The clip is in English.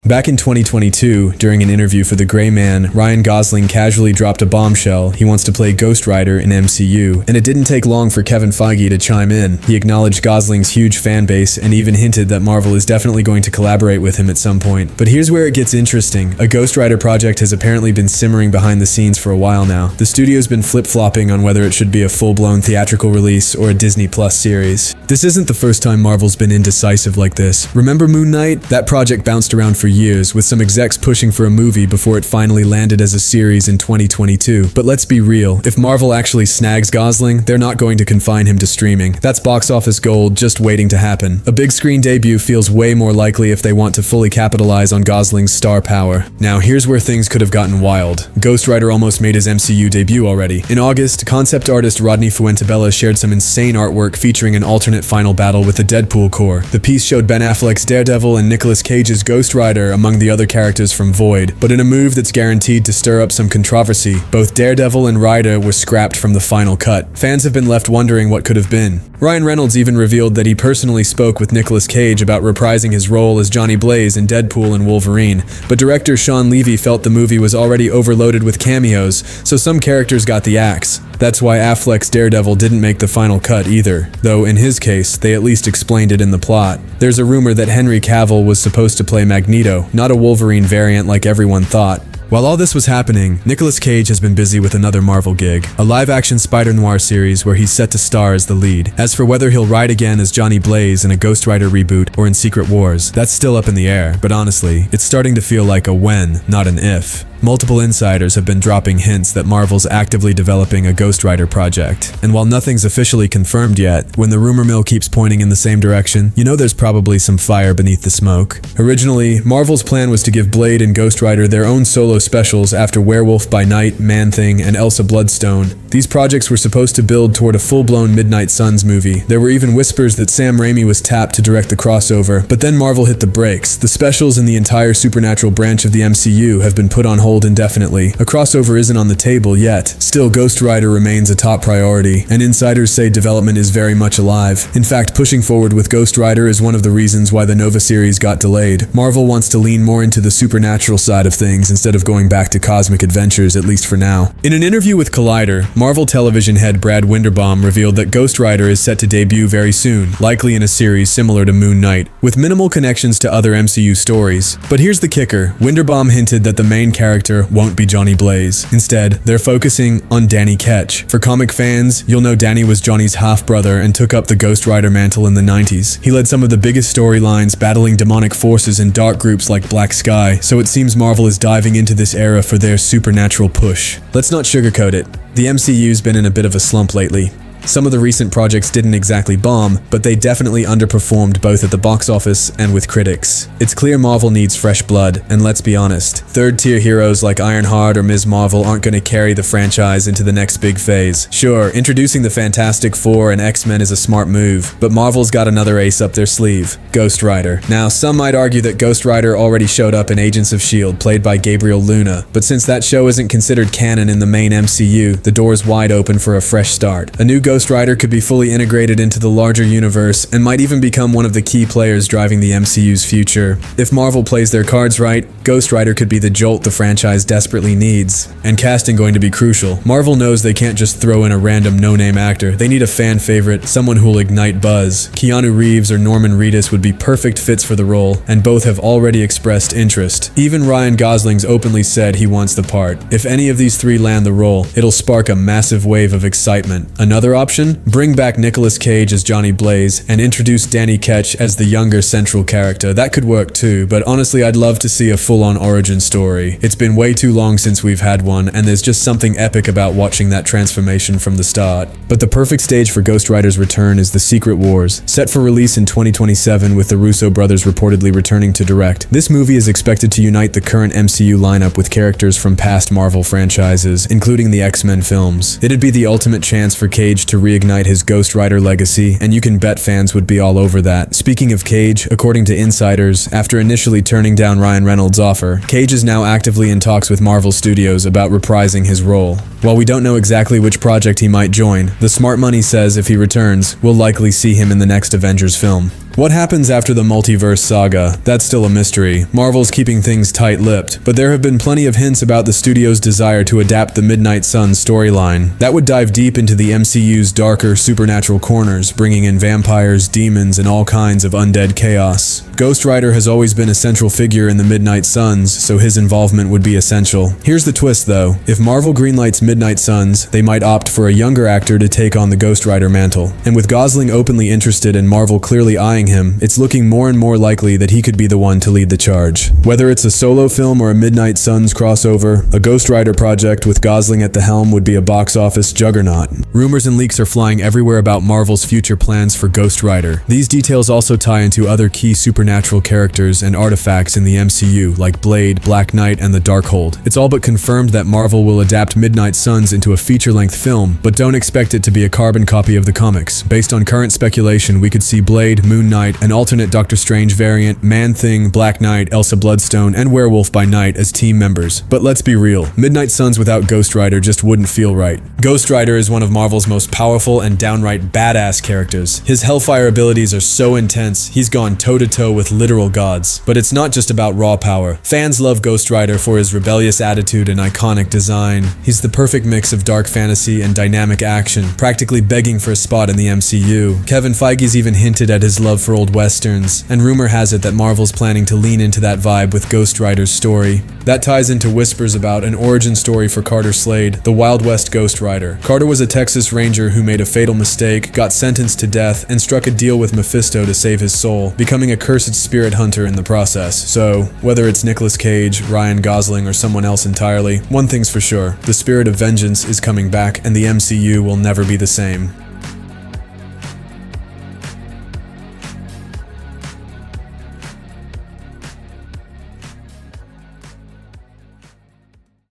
Back in 2022, during an interview for The Gray Man, Ryan Gosling casually dropped a bombshell. He wants to play Ghost Rider in MCU, and it didn't take long for Kevin Feige to chime in. He acknowledged Gosling's huge fan base and even hinted that Marvel is definitely going to collaborate with him at some point. But here's where it gets interesting. A Ghost Rider project has apparently been simmering behind the scenes for a while now. The studio's been flip-flopping on whether it should be a full-blown theatrical release or a Disney Plus series. This isn't the first time Marvel's been indecisive like this. Remember Moon Knight? That project bounced around for years, with some execs pushing for a movie before it finally landed as a series in 2022. But let's be real, if Marvel actually snags Gosling, they're not going to confine him to streaming. That's box office gold just waiting to happen. A big screen debut feels way more likely if they want to fully capitalize on Gosling's star power. Now here's where things could have gotten wild. Ghost Rider almost made his MCU debut already. In August, concept artist Rodney Fuentebella shared some insane artwork featuring an alternate final battle with the Deadpool Corps. The piece showed Ben Affleck's Daredevil and Nicolas Cage's Ghost Rider among the other characters from Void, but in a move that's guaranteed to stir up some controversy, both Daredevil and Rider were scrapped from the final cut. Fans have been left wondering what could have been. Ryan Reynolds even revealed that he personally spoke with Nicolas Cage about reprising his role as Johnny Blaze in Deadpool and Wolverine, but director Sean Levy felt the movie was already overloaded with cameos, so some characters got the axe. That's why Affleck's Daredevil didn't make the final cut either, though in his case, they at least explained it in the plot. There's a rumor that Henry Cavill was supposed to play Magneto, not a Wolverine variant like everyone thought. While all this was happening, Nicolas Cage has been busy with another Marvel gig, a live-action Spider-Noir series where he's set to star as the lead. As for whether he'll ride again as Johnny Blaze in a Ghost Rider reboot or in Secret Wars, that's still up in the air, but honestly, it's starting to feel like a when, not an if. Multiple insiders have been dropping hints that Marvel's actively developing a Ghost Rider project. And while nothing's officially confirmed yet, when the rumor mill keeps pointing in the same direction, you know there's probably some fire beneath the smoke. Originally, Marvel's plan was to give Blade and Ghost Rider their own solo specials after Werewolf by Night, Man-Thing, and Elsa Bloodstone. These projects were supposed to build toward a full-blown Midnight Suns movie. There were even whispers that Sam Raimi was tapped to direct the crossover, but then Marvel hit the brakes. The specials in the entire supernatural branch of the MCU have been put on hold indefinitely. A crossover isn't on the table yet. Still, Ghost Rider remains a top priority, and insiders say development is very much alive. In fact, pushing forward with Ghost Rider is one of the reasons why the Nova series got delayed. Marvel wants to lean more into the supernatural side of things instead of going back to cosmic adventures, at least for now. In an interview with Collider, Marvel television head Brad Winderbaum revealed that Ghost Rider is set to debut very soon, likely in a series similar to Moon Knight, with minimal connections to other MCU stories. But here's the kicker. Winderbaum hinted that the main character won't be Johnny Blaze. Instead, they're focusing on Danny Ketch. For comic fans, you'll know Danny was Johnny's half-brother and took up the Ghost Rider mantle in the 90s. He led some of the biggest storylines, battling demonic forces in dark groups like Black Sky, so it seems Marvel is diving into this era for their supernatural push. Let's not sugarcoat it. The MCU's been in a bit of a slump lately. Some of the recent projects didn't exactly bomb, but they definitely underperformed both at the box office and with critics. It's clear Marvel needs fresh blood, and let's be honest, third-tier heroes like Ironheart or Ms. Marvel aren't going to carry the franchise into the next big phase. Sure, introducing the Fantastic Four and X-Men is a smart move, but Marvel's got another ace up their sleeve, Ghost Rider. Now, some might argue that Ghost Rider already showed up in Agents of S.H.I.E.L.D., played by Gabriel Luna, but since that show isn't considered canon in the main MCU, the door's wide open for a fresh start. A new Ghost Rider could be fully integrated into the larger universe and might even become one of the key players driving the MCU's future. If Marvel plays their cards right, Ghost Rider could be the jolt the franchise desperately needs. And casting going to be crucial. Marvel knows they can't just throw in a random no-name actor. They need a fan favorite, someone who'll ignite buzz. Keanu Reeves or Norman Reedus would be perfect fits for the role, and both have already expressed interest. Even Ryan Gosling's openly said he wants the part. If any of these three land the role, it'll spark a massive wave of excitement. Another option? Bring back Nicolas Cage as Johnny Blaze and introduce Danny Ketch as the younger central character. That could work too, but honestly I'd love to see a full-on origin story. It's been way too long since we've had one, and there's just something epic about watching that transformation from the start. But the perfect stage for Ghost Rider's return is The Secret Wars, set for release in 2027 with the Russo brothers reportedly returning to direct. This movie is expected to unite the current MCU lineup with characters from past Marvel franchises, including the X-Men films. It'd be the ultimate chance for Cage to reignite his Ghost Rider legacy, and you can bet fans would be all over that. Speaking of Cage, according to insiders, after initially turning down Ryan Reynolds' offer, Cage is now actively in talks with Marvel Studios about reprising his role. While we don't know exactly which project he might join, the smart money says if he returns, we'll likely see him in the next Avengers film. What happens after the multiverse saga? That's still a mystery. Marvel's keeping things tight-lipped, but there have been plenty of hints about the studio's desire to adapt the Midnight Suns storyline. That would dive deep into the MCU's darker, supernatural corners, bringing in vampires, demons, and all kinds of undead chaos. Ghost Rider has always been a central figure in the Midnight Suns, so his involvement would be essential. Here's the twist though. If Marvel greenlights Midnight Suns, they might opt for a younger actor to take on the Ghost Rider mantle. And with Gosling openly interested and Marvel clearly eyeing him, it's looking more and more likely that he could be the one to lead the charge. Whether it's a solo film or a Midnight Suns crossover, a Ghost Rider project with Gosling at the helm would be a box office juggernaut. Rumors and leaks are flying everywhere about Marvel's future plans for Ghost Rider. These details also tie into other key supernatural characters and artifacts in the MCU, like Blade, Black Knight, and the Darkhold. It's all but confirmed that Marvel will adapt Midnight Suns into a feature-length film, but don't expect it to be a carbon copy of the comics. Based on current speculation, we could see Blade, Moon Knight, an alternate Doctor Strange variant, Man-Thing, Black Knight, Elsa Bloodstone, and Werewolf by Night as team members. But let's be real, Midnight Suns without Ghost Rider just wouldn't feel right. Ghost Rider is one of Marvel's most powerful and downright badass characters. His Hellfire abilities are so intense, he's gone toe-to-toe with literal gods. But it's not just about raw power. Fans love Ghost Rider for his rebellious attitude and iconic design. He's the perfect mix of dark fantasy and dynamic action, practically begging for a spot in the MCU. Kevin Feige's even hinted at his love for old westerns, and rumor has it that Marvel's planning to lean into that vibe with Ghost Rider's story. That ties into whispers about an origin story for Carter Slade, the Wild West Ghost Rider. Carter was a Texas Ranger who made a fatal mistake, got sentenced to death, and struck a deal with Mephisto to save his soul, becoming a cursed spirit hunter in the process. So, whether it's Nicolas Cage, Ryan Gosling, or someone else entirely, one thing's for sure, the spirit of vengeance is coming back, and the MCU will never be the same.